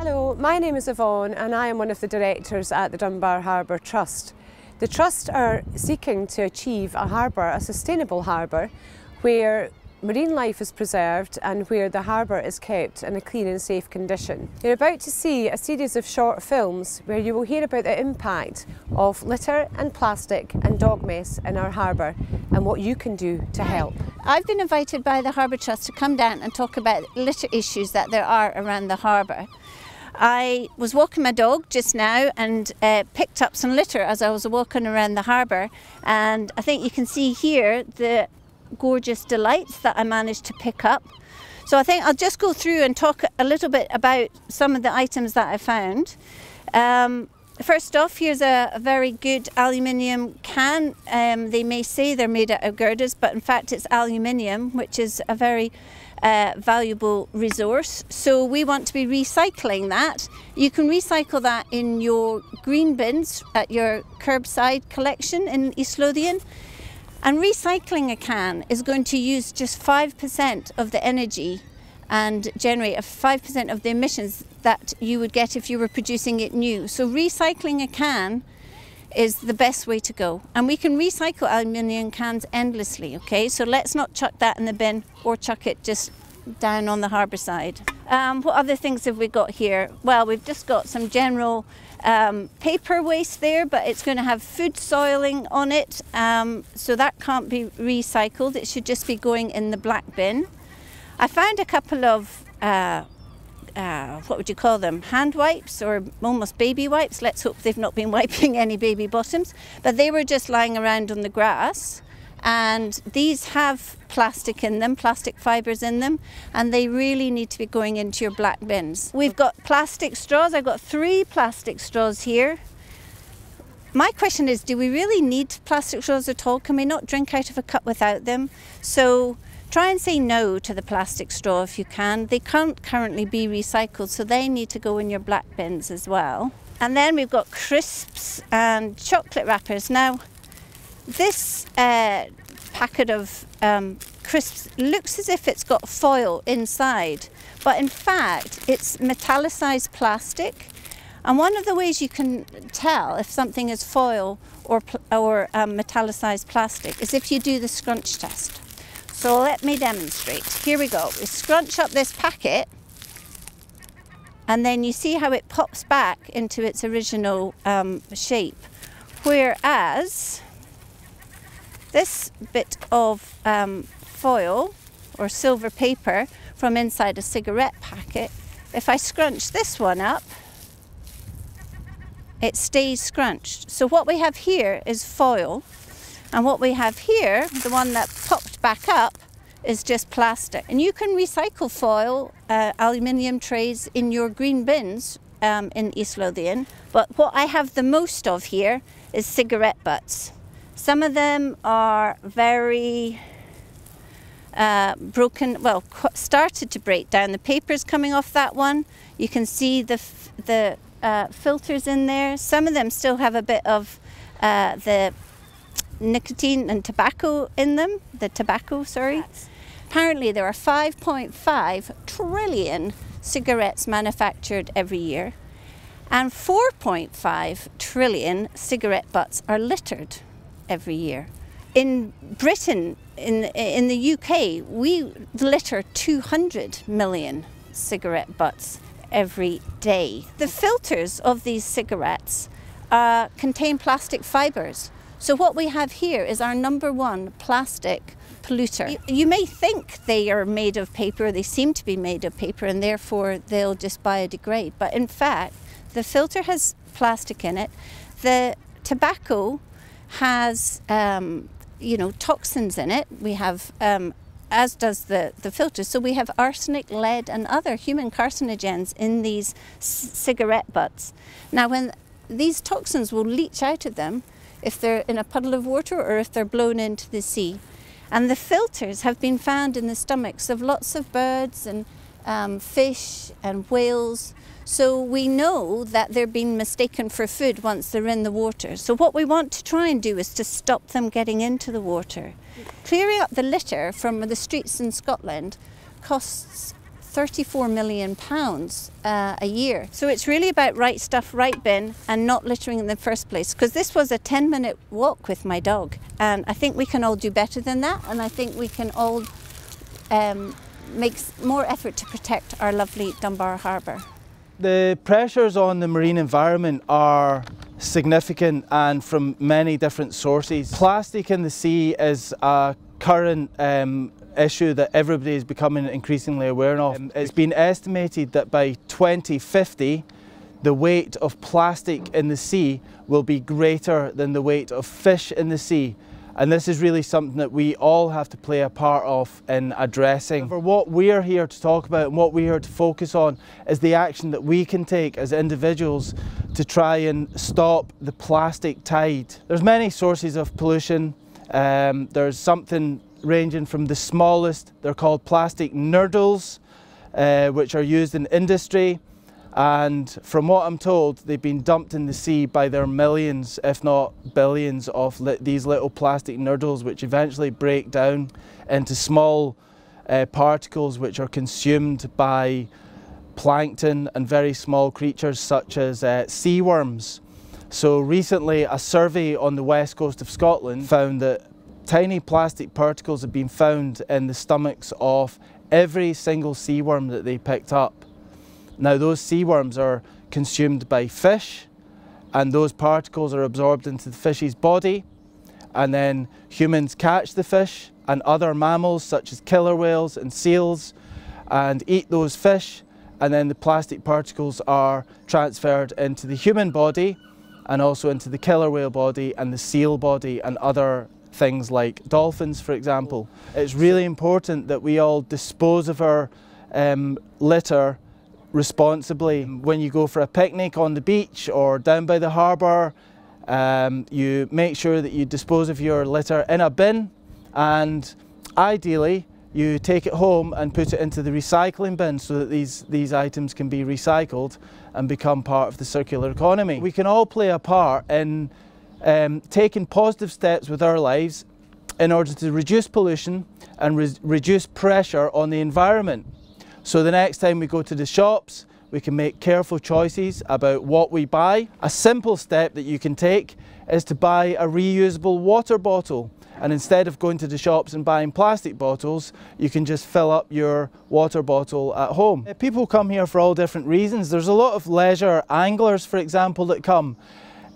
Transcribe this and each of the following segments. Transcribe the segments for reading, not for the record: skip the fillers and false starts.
Hello, my name is Yvonne and I am one of the directors at the Dunbar Harbour Trust. The Trust are seeking to achieve a harbour, a sustainable harbour, where marine life is preserved and where the harbour is kept in a clean and safe condition. You're about to see a series of short films where you will hear about the impact of litter and plastic and dog mess in our harbour and what you can do to help. I've been invited by the Harbour Trust to come down and talk about litter issues that there are around the harbour. I was walking my dog just now and picked up some litter as I was walking around the harbour, and I think you can see here the gorgeous delights that I managed to pick up. So I think I'll just go through and talk a little bit about some of the items that I found. First off, here's a very good aluminium can. They may say they're made out of girders, but in fact it's aluminium, which is a very valuable resource. So we want to be recycling that. You can recycle that in your green bins at your curbside collection in East Lothian. And recycling a can is going to use just 5% of the energy and generate 5% of the emissions that you would get if you were producing it new. So recycling a can is the best way to go. And we can recycle aluminium cans endlessly, okay? So let's not chuck that in the bin or chuck it just down on the harbour side. What other things have we got here? Well, we've just got some general paper waste there, but it's going to have food soiling on it, so that can't be recycled. It should just be going in the black bin. I found a couple of what would you call them, hand wipes or almost baby wipes. Let's hope they've not been wiping any baby bottoms, but they were just lying around on the grass, and these have plastic in them, plastic fibres in them, and they really need to be going into your black bins. We've got plastic straws. I've got 3 plastic straws here. My question is, do we really need plastic straws at all? Can we not drink out of a cup without them? So try and say no to the plastic straw if you can. They can't currently be recycled, so they need to go in your black bins as well. And then we've got crisps and chocolate wrappers. Now, this packet of crisps looks as if it's got foil inside, but in fact it's metallicized plastic. And one of the ways you can tell if something is foil or metallicized plastic is if you do the scrunch test. So let me demonstrate. Here we go. We scrunch up this packet, and then you see how it pops back into its original shape. Whereas this bit of foil or silver paper from inside a cigarette packet, if I scrunch this one up, it stays scrunched. So what we have here is foil, and what we have here, the one that popped back up, is just plastic. And you can recycle foil, aluminium trays in your green bins in East Lothian, but what I have the most of here is cigarette butts. Some of them are very broken, well, started to break down. The paper's coming off that one. You can see the filters in there. Some of them still have a bit of the nicotine and tobacco in them, sorry. Apparently there are 5.5 trillion cigarettes manufactured every year, and 4.5 trillion cigarette butts are littered every year. In Britain, in the UK, we litter 200 million cigarette butts every day. The filters of these cigarettes contain plastic fibres. So what we have here is our #1 plastic polluter. You may think they are made of paper, they seem to be made of paper, and therefore they'll just biodegrade. But in fact, the filter has plastic in it. The tobacco has, toxins in it. We have, as does the filter. So we have arsenic, lead, and other human carcinogens in these cigarette butts. Now, when these toxins will leach out of them, if they're in a puddle of water or if they're blown into the sea. And the filters have been found in the stomachs of lots of birds and fish and whales. So we know that they're being mistaken for food once they're in the water. So what we want to try and do is to stop them getting into the water. Clearing up the litter from the streets in Scotland costs £34 million a year. So it's really about right stuff, right bin, and not littering in the first place. Because this was a 10-minute walk with my dog. And I think we can all do better than that. And I think we can all make more effort to protect our lovely Dunbar Harbour. The pressures on the marine environment are significant and from many different sources. Plastic in the sea is a current issue that everybody is becoming increasingly aware of. It's been estimated that by 2050 the weight of plastic in the sea will be greater than the weight of fish in the sea. And this is really something that we all have to play a part of in addressing. For what we're here to talk about and what we're here to focus on is the action that we can take as individuals to try and stop the plastic tide. There's many sources of pollution. There's something ranging from the smallest, they're called plastic nurdles, which are used in industry. And from what I'm told, they've been dumped in the sea by their millions, if not billions, of these little plastic nurdles, which eventually break down into small particles which are consumed by plankton and very small creatures such as sea worms. So recently a survey on the west coast of Scotland found that tiny plastic particles have been found in the stomachs of every single sea worm that they picked up. Now those sea worms are consumed by fish, and those particles are absorbed into the fish's body, and then humans catch the fish and other mammals such as killer whales and seals and eat those fish, and then the plastic particles are transferred into the human body and also into the killer whale body and the seal body and other things like dolphins, for example. It's really important that we all dispose of our litter responsibly. When you go for a picnic on the beach or down by the harbour, you make sure that you dispose of your litter in a bin, and ideally you take it home and put it into the recycling bin so that these items can be recycled and become part of the circular economy. We can all play a part in taking positive steps with our lives in order to reduce pollution and reduce pressure on the environment. So the next time we go to the shops, we can make careful choices about what we buy. A simple step that you can take is to buy a reusable water bottle. And instead of going to the shops and buying plastic bottles, you can just fill up your water bottle at home. People come here for all different reasons. There's a lot of leisure anglers, for example, that come.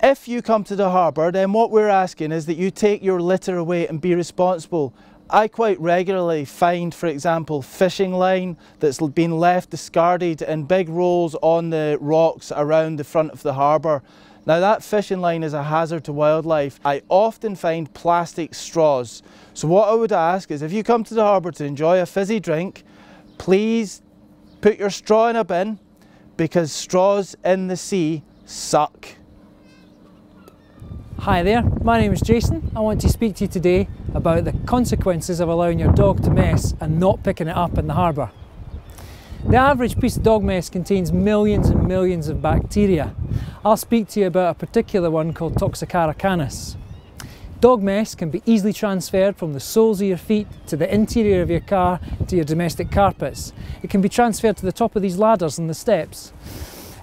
If you come to the harbour, then what we're asking is that you take your litter away and be responsible. I quite regularly find, for example, fishing line that's been left discarded in big rolls on the rocks around the front of the harbour. Now that fishing line is a hazard to wildlife. I often find plastic straws. So what I would ask is, if you come to the harbour to enjoy a fizzy drink, please put your straw in a bin, because straws in the sea suck. Hi there, my name is Jason. I want to speak to you today about the consequences of allowing your dog to mess and not picking it up in the harbour. The average piece of dog mess contains millions and millions of bacteria. I'll speak to you about a particular one called Toxocara canis. Dog mess can be easily transferred from the soles of your feet to the interior of your car to your domestic carpets. It can be transferred to the top of these ladders and the steps.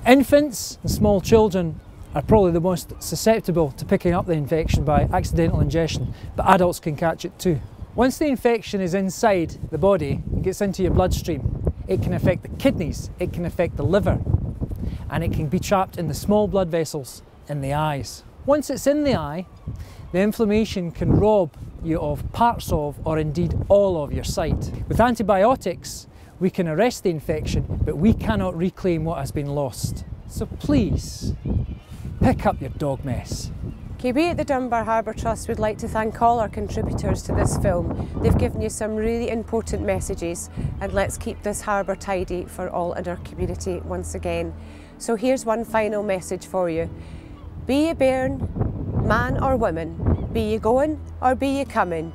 Infants and small children are probably the most susceptible to picking up the infection by accidental ingestion, but adults can catch it too. Once the infection is inside the body and gets into your bloodstream, it can affect the kidneys, it can affect the liver, and it can be trapped in the small blood vessels in the eyes. Once it's in the eye, the inflammation can rob you of parts of, or indeed all of, your sight. With antibiotics, we can arrest the infection, but we cannot reclaim what has been lost. So please, pick up your dog mess. We at the Dunbar Harbour Trust would like to thank all our contributors to this film. They've given you some really important messages, and let's keep this harbour tidy for all in our community once again. So here's one final message for you. Be you bairn, man or woman, be you going or be you coming.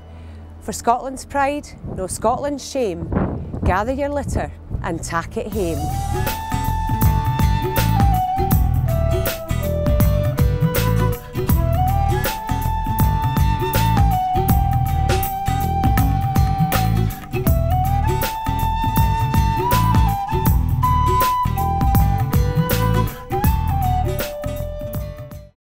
For Scotland's pride, no Scotland's shame, gather your litter and tack it hame.